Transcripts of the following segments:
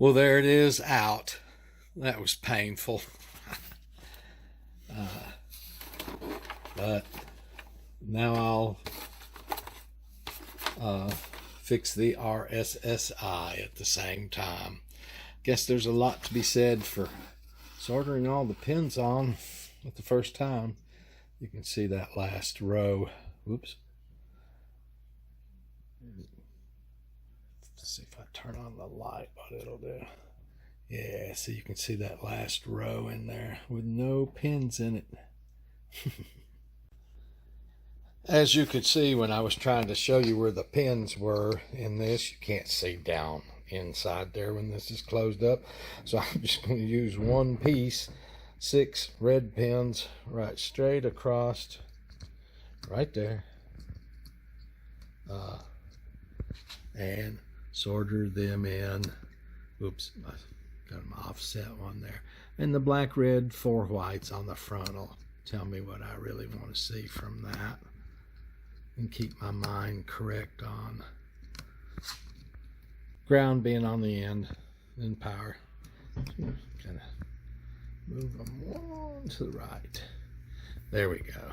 Well, there it is out. That was painful. But now I'll fix the RSSI at the same time. Guess there's a lot to be said for soldering all the pins on at the first time. You can see that last row. Oops. Let's see if I turn on the light, what it'll do. Yeah, so you can see that last row in there with no pins in it. As you could see when I was trying to show you where the pins were in this, you can't see down inside there when this is closed up. So I'm just going to use one piece, 6 red pins right straight across, right there, and solder them in. Oops, I got them offset one there. And the black, red, 4 whites on the front will tell me what I really want to see from that, and keep my mind correct on ground being on the end and power. Kind of move them one to the right. There we go.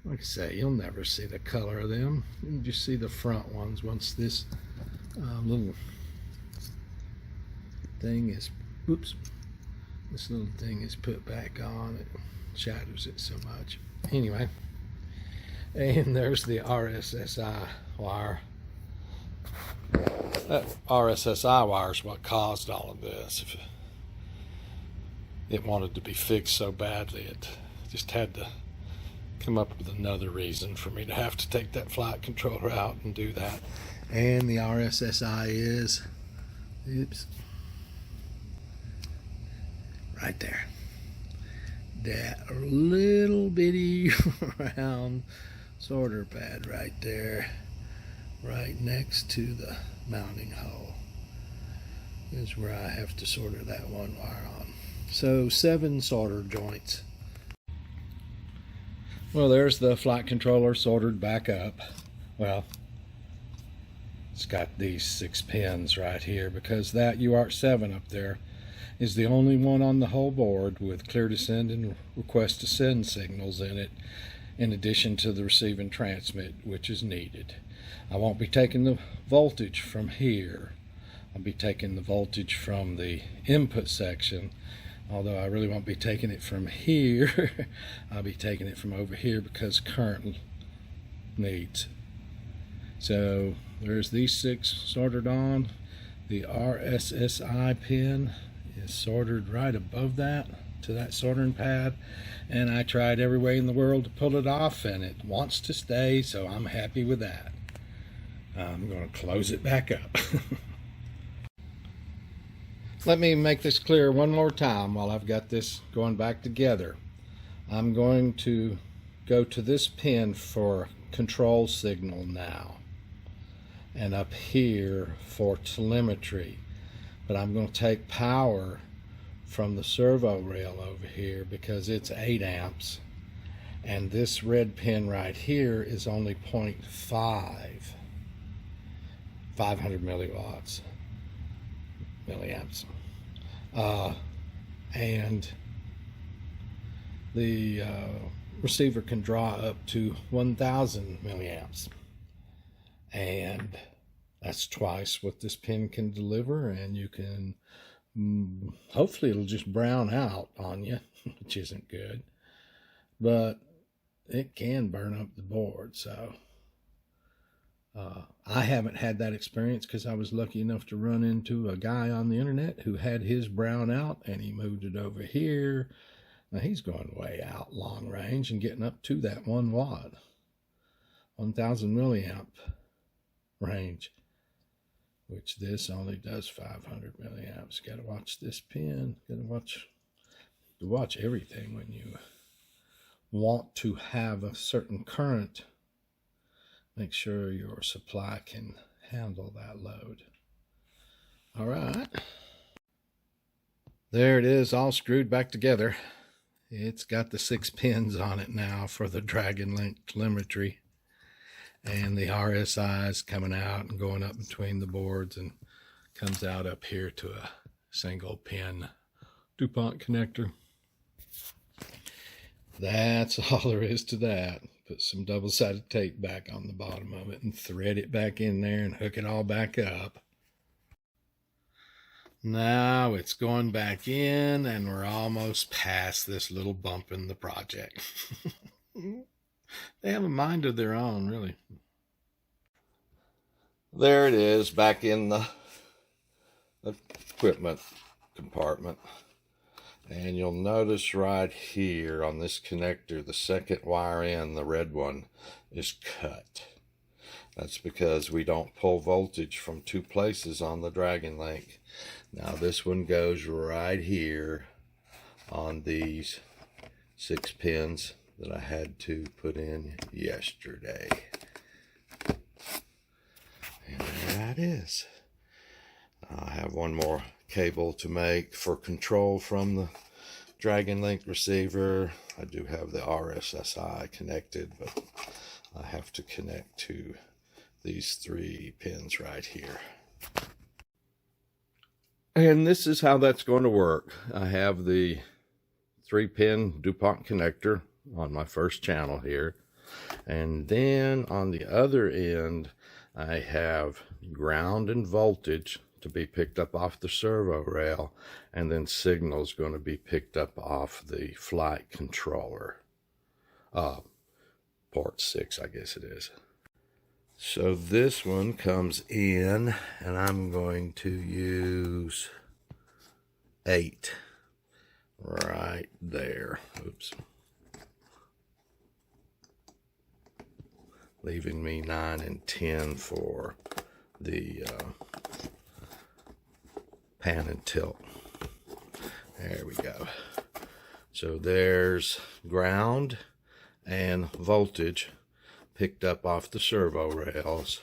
Like I say, you'll never see the color of them. You just see the front ones once this little thing is, oops, this little thing is put back on. It shadows it so much. Anyway, and there's the RSSI wire. That RSSI wire is what caused all of this. If it wanted to be fixed so badly, it just had to come up with another reason for me to have to take that flight controller out and do that. And the RSSI is, oops, right there. That little bitty round solder pad right there, right next to the mounting hole, is where I have to solder that one wire on. So 7 solder joints. Well, there's the flight controller soldered back up. Well, it's got these 6 pins right here because that UART7 up there is the only one on the whole board with clear to send and request to send signals in it, in addition to the receive and transmit, which is needed. I won't be taking the voltage from here. I'll be taking the voltage from the input section, although I really won't be taking it from here. I'll be taking it from over here because current needs. So there's these 6 soldered on. The RSSI pin is soldered right above that to that soldering pad, and I tried every way in the world to pull it off and it wants to stay, so I'm happy with that. I'm going to close it back up. Let me make this clear one more time while I've got this going back together. I'm going to go to this pin for control signal now, and up here for telemetry. But I'm going to take power from the servo rail over here because it's 8 amps, and this red pin right here is only 0.5, 500 milliamps. And the receiver can draw up to 1000 milliamps, and that's twice what this pin can deliver. And you can, hopefully it'll just brown out on you, which isn't good, but it can burn up the board. So I haven't had that experience because I was lucky enough to run into a guy on the internet who had his brown out and he moved it over here. Now he's going way out long range and getting up to that 1 watt, 1000 milliamp range, which this only does 500 milliamps. Got to watch this pin. Got to watch everything when you want to have a certain current. Make sure your supply can handle that load. All right. There it is, all screwed back together. It's got the 6 pins on it now for the Dragon Link telemetry. And the RSIs coming out and going up between the boards and Comes out up here to a single pin DuPont connector. That's all there is to that. Put some double-sided tape back on the bottom of it and thread it back in there and hook it all back up. Now it's going back in, and we're almost past this little bump in the project. They have a mind of their own, really. There it is, back in the equipment compartment. And you'll notice right here on this connector, the second wire in, the red one, is cut. That's because we don't pull voltage from two places on the Dragon Link. Now this one goes right here on these 6 pins that I had to put in yesterday. And there that is. I have one more cable to make for control from the Dragon Link receiver. I do have the RSSI connected, but I have to connect to these 3 pins right here. And this is how that's going to work. I have the 3-pin DuPont connector on my first channel here. And then on the other end, I have ground and voltage to be picked up off the servo rail, and then signals going to be picked up off the flight controller. Port 6, I guess it is. So this one comes in, and I'm going to use 8 right there. Oops. Leaving me 9 and 10 for the pan and tilt. There we go. So there's ground and voltage picked up off the servo rails.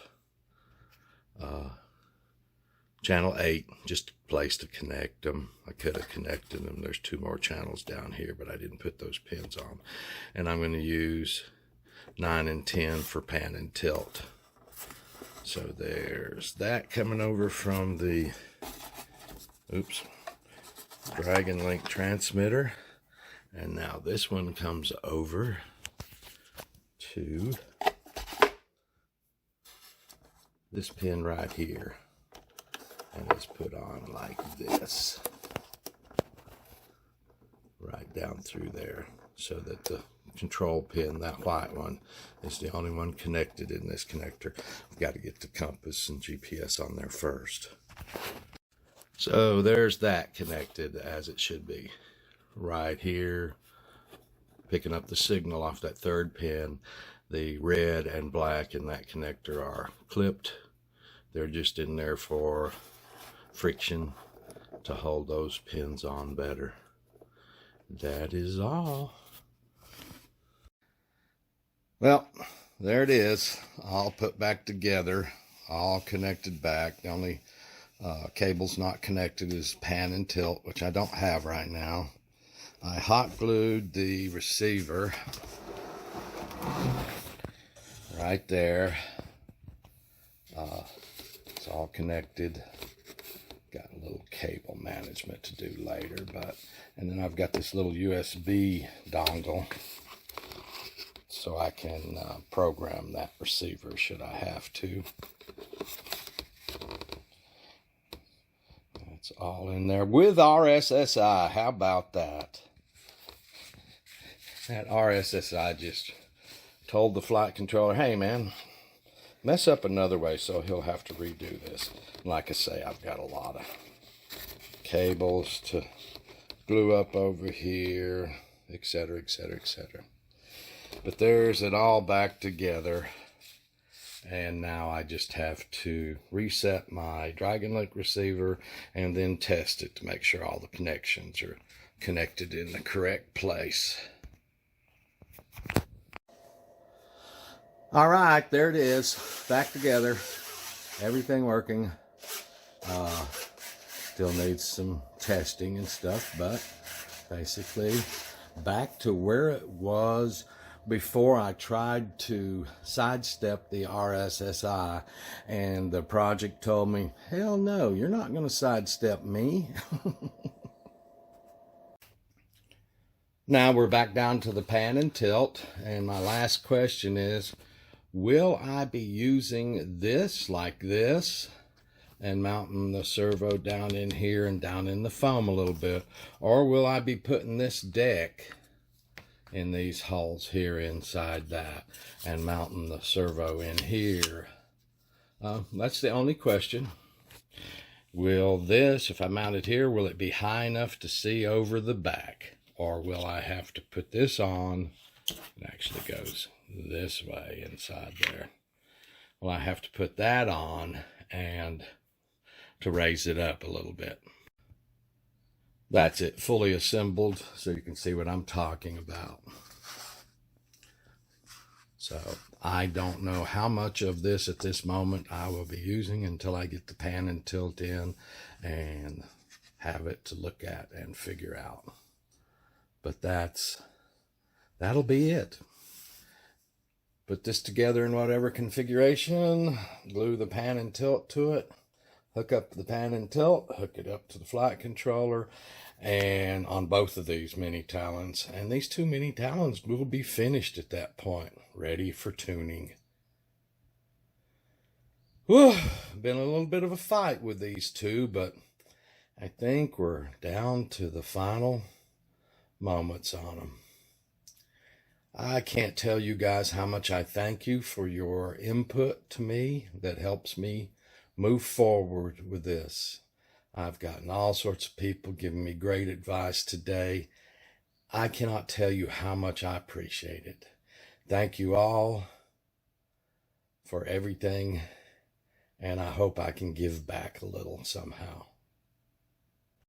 Channel 8, just a place to connect them. I could have connected them. There's 2 more channels down here, but I didn't put those pins on. And I'm going to use 9 and 10 for pan and tilt. So there's that coming over from the Dragon Link transmitter. And now this one comes over to this pin right here, and it's put on like this, right down through there, so that the control pin, that white one, is the only one connected in this connector. I've got to get the compass and GPS on there first. So there's that connected as it should be. Right here, picking up the signal off that 3rd pin. The red and black in that connector are clipped. They're just in there for friction to hold those pins on better. That is all. Well, there it is, all put back together, all connected back. The only cable's not connected is pan and tilt, which I don't have right now. I hot glued the receiver right there. It's all connected. Got a little cable management to do later, and then I've got this little USB dongle, so I can program that receiver should I have to. It's all in there with RSSI. How about that? That RSSI just told the flight controller, hey man, mess up another way, so he'll have to redo this. Like I say, I've got a lot of cables to glue up over here, etc., etc., etc. But there's it all back together. And now I just have to reset my Dragon Link receiver and then test it to make sure all the connections are connected in the correct place. All right, there it is, back together. Everything working. Still needs some testing and stuff, but basically back to where it was before I tried to sidestep the RSSI, and the project told me, hell no, you're not going to sidestep me. Now we're back down to the pan and tilt, and my last question is, will I be using this like this and mounting the servo down in here and down in the foam a little bit, or will I be putting this deck in these holes here inside that and mounting the servo in here? That's the only question. Will this, if I mount it here, will it be high enough to see over the back? Or will I have to put this on? It actually goes this way inside there. Will I have to put that on and to raise it up a little bit? That's it, fully assembled, so you can see what I'm talking about. So I don't know how much of this at this moment I will be using until I get the pan and tilt in and have it to look at and figure out. But that'll be it. Put this together in whatever configuration, glue the pan and tilt to it, hook up the pan and tilt, hook it up to the flight controller, and on both of these mini Talons. And these 2 mini Talons will be finished at that point, ready for tuning. Whew, been a little bit of a fight with these two, but I think we're down to the final moments on them. I can't tell you guys how much I thank you for your input to me that helps me move forward with this. I've gotten all sorts of people giving me great advice today. I cannot tell you how much I appreciate it. Thank you all for everything, and I hope I can give back a little somehow.